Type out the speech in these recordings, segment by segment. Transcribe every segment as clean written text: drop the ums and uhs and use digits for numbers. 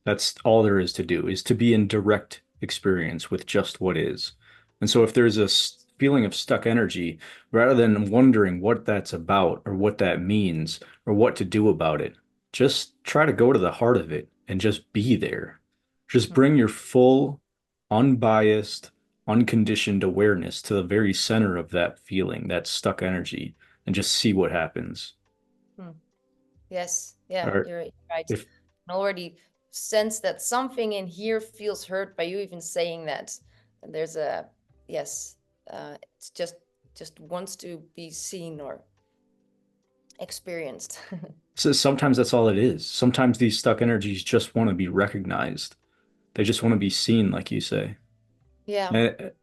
That's all there is to do, is to be in direct experience with just what is. And so if there's a feeling of stuck energy, rather than wondering what that's about or what that means or what to do about it, just try to go to the heart of it and just be there. Just Mhm. bring your full, unbiased, unconditioned awareness to the very center of that feeling, that stuck energy, and just see what happens. Hmm. Yes, yeah, Or you're right. if I already sense that something in here feels hurt by you even saying that. And there's a yes, it's just wants to be seen or experienced. So sometimes that's all it is. Sometimes these stuck energies just want to be recognized. They just want to be seen, like you say. Yeah,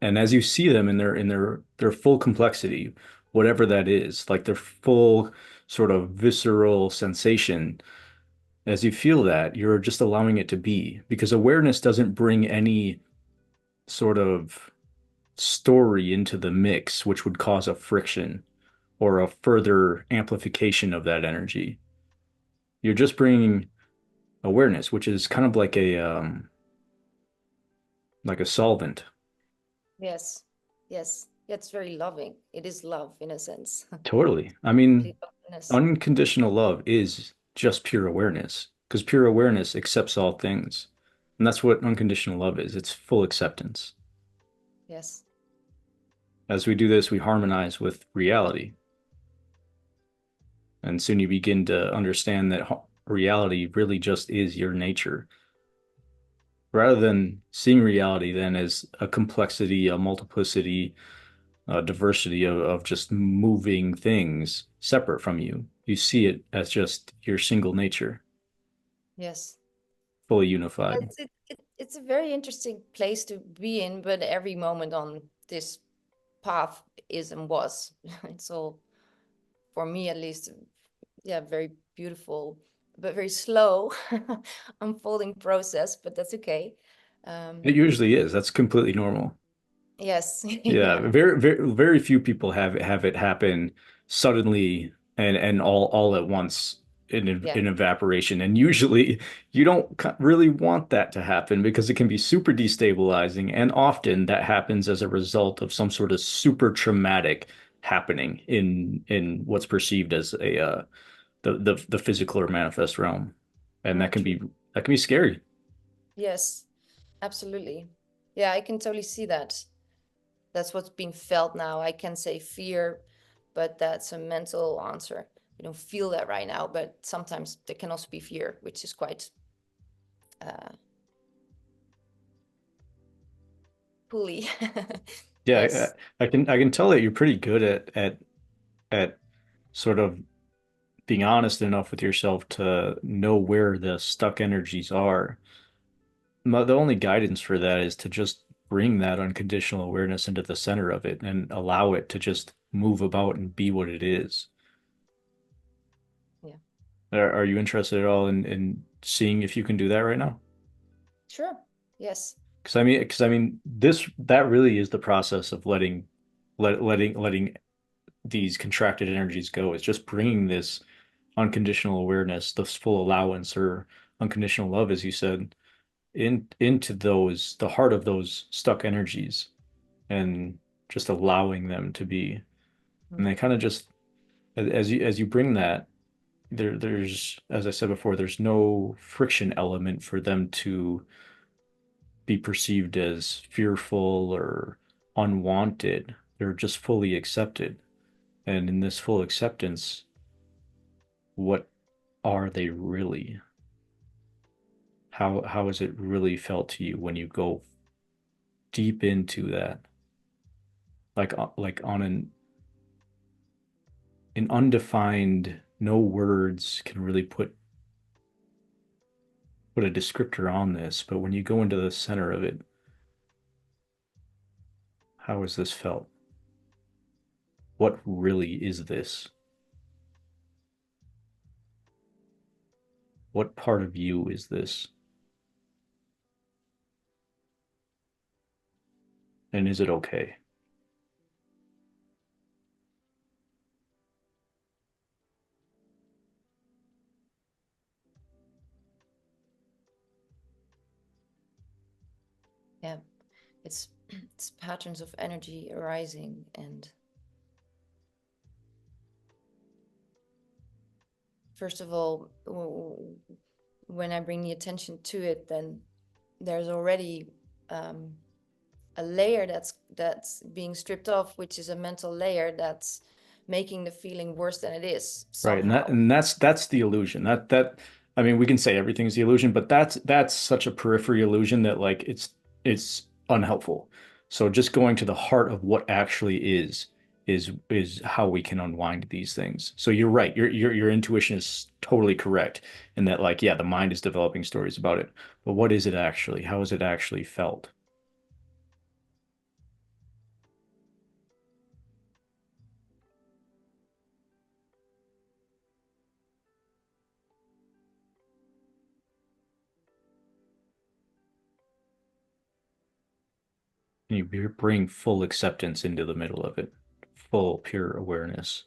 And as you see them in their full complexity, whatever that is, like their full sort of visceral sensation, as you feel that, you're just allowing it to be. Because awareness doesn't bring any sort of story into the mix, which would cause a friction or a further amplification of that energy. You're just bringing awareness, which is kind of like a solvent. yes, yes. It's very loving. It is love in a sense. Totally. I mean, Complete openness. unconditional love is just pure awareness because pure awareness accepts all things. And that's what unconditional love is. It's full acceptance. Yes. As we do this, we harmonize with reality. And soon you begin to understand that reality really just is your nature. Rather than seeing reality then as a complexity, a multiplicity, diversity of just moving things separate from you. You see it as just your single nature, Yes. fully unified. It's a very interesting place to be in, but every moment on this path is and was. It's all, for me at least, yeah, very beautiful, but very slow unfolding process, but that's okay. It Um, usually is. That's completely normal. yes, Yeah, yeah, very few people have it happen suddenly and all at once yeah, in evaporation. And usually you don't really want that to happen because it can be super destabilizing. And often that happens as a result of some sort of super traumatic happening in what's perceived as a the physical or manifest realm. And true. that can be scary. Yes, absolutely. Yeah, I can totally see that. That's what's being felt now. I can say fear, but that's a mental answer. We don't feel that right now, but sometimes there can also be fear, which is quite uh, pulley. Yeah, Yes. I can tell that you're pretty good at sort of being honest enough with yourself to know where the stuck energies are. The only guidance for that is to just bring that unconditional awareness into the center of it and allow it to just move about and be what it is. Yeah. Are you interested at all in seeing if you can do that right now? Sure. Yes. Because I mean, this that really is the process of letting these contracted energies go. It's just bringing this unconditional awareness, this full allowance or unconditional love, as you said, into the heart of those stuck energies and just allowing them to be. And Mm. they kind of just as you bring that, there's as I said before, there's no friction element for them to be perceived as fearful or unwanted. They're just fully accepted. And in this full acceptance, what are they really? How has it really felt to you when you go deep into that? Like on an undefined, no words can really put a descriptor on this, but when you go into the center of it, how has this felt? What really is this? What part of you is this? And is it okay? Yeah, it's it's patterns of energy arising, and first of all, when I bring the attention to it, then there's already um, a layer that's being stripped off, which is a mental layer that's making the feeling worse than it is Right. And somehow. that's the illusion. That I mean, we can say everything's the illusion, but that's such a periphery illusion that like it's unhelpful. So just going to the heart of what actually is how we can unwind these things. So you're right. Your intuition is totally correct in that like yeah, the mind is developing stories about it. But what is it actually? How is it actually felt? And you bring full acceptance into the middle of it. Full pure awareness.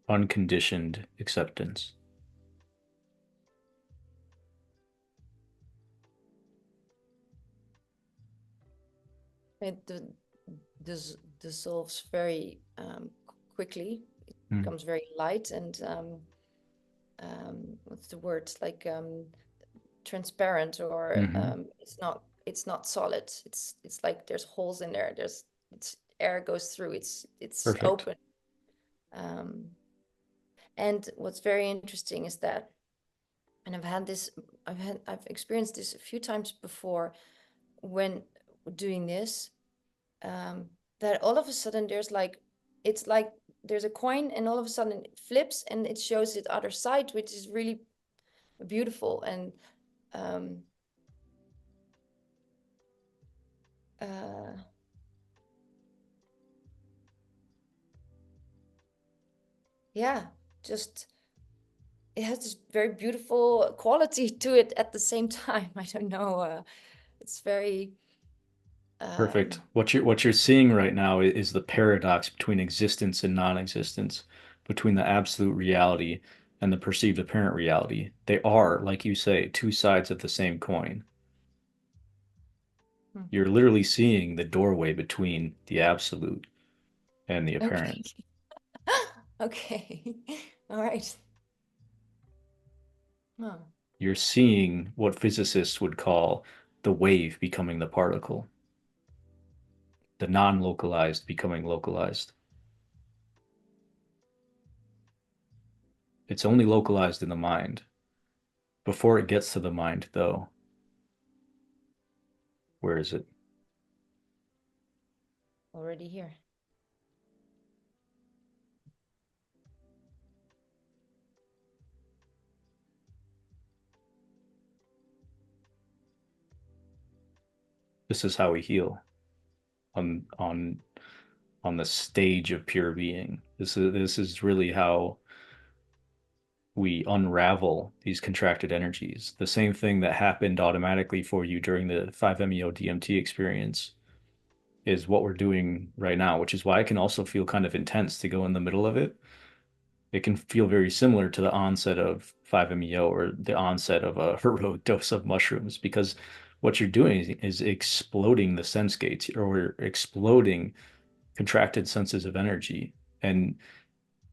Unconditioned acceptance. It dissolves very quickly. It Mm. becomes very light and what's the word? Like transparent, or Hmm. it's not solid. It's like there's holes in there. It's air goes through. It's Perfect. open. Um, and what's very interesting is that, and I've experienced this a few times before when doing this, um, that all of a sudden it's like there's a coin, and all of a sudden it flips and it shows the other side, which is really beautiful. And um, uh, yeah, just it has this very beautiful quality to it at the same time. I don't know. It's very Perfect. um, What you're seeing right now is the paradox between existence and non-existence, between the absolute reality and the perceived apparent reality. They are, like you say, two sides of the same coin. hmm. You're literally seeing the doorway between the absolute and the apparent. Okay. Okay. All right. Huh. You're seeing what physicists would call the wave becoming the particle, the non-localized becoming localized. It's only localized in the mind. Before it gets to the mind, though, where is it? Already here. This is how we heal on the stage of pure being. This is really how we unravel these contracted energies. The same thing that happened automatically for you during the 5-MeO DMT experience is what we're doing right now, which is why it can also feel kind of intense to go in the middle of it. It can feel very similar to the onset of 5-MeO or the onset of a heroic dose of mushrooms, because what you're doing is exploding the sense gates or exploding contracted senses of energy. And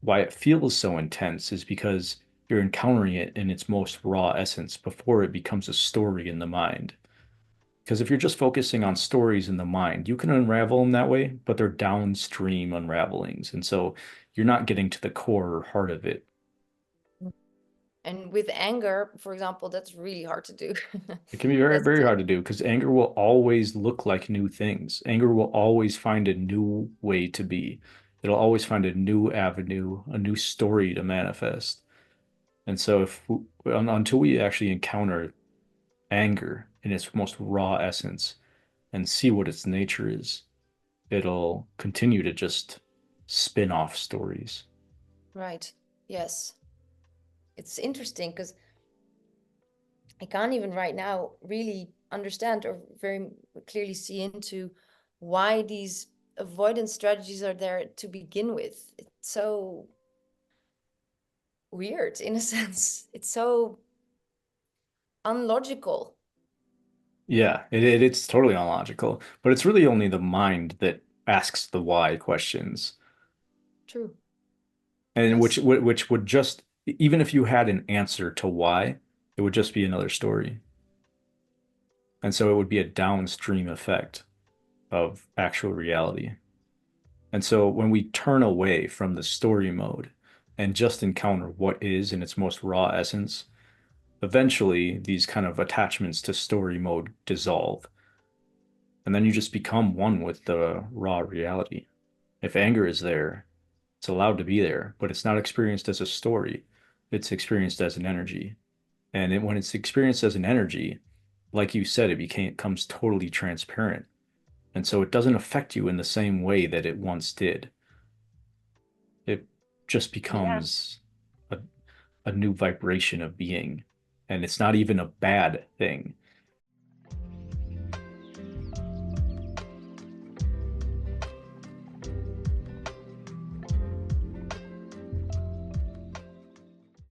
why it feels so intense is because you're encountering it in its most raw essence before it becomes a story in the mind. Because if you're just focusing on stories in the mind, you can unravel them that way, but they're downstream unravelings. And so you're not getting to the core or heart of it. And with anger, for example, that's really hard to do. It can be very, That's very hard to do because anger will always look like new things. Anger will always find a new way to be. It'll always find a new avenue, a new story to manifest. And so until we actually encounter anger in its most raw essence and see what its nature is, it'll continue to just spin off stories. right. Yes. It's interesting because I can't even right now really understand or very clearly see into why these avoidance strategies are there to begin with. It's so weird in a sense. It's so unlogical. Yeah, it's totally illogical, but it's really only the mind that asks the why questions, True. and Yes. which would just, even if you had an answer to why, it would just be another story. And so it would be a downstream effect of actual reality. And so when we turn away from the story mode and just encounter what is in its most raw essence, eventually these kind of attachments to story mode dissolve. And then you just become one with the raw reality. If anger is there, it's allowed to be there, but it's not experienced as a story. It's experienced as an energy. And when it's experienced as an energy, like you said, comes totally transparent. And so it doesn't affect you in the same way that it once did. It just Yeah. becomes a, a new vibration of being. And it's not even a bad thing.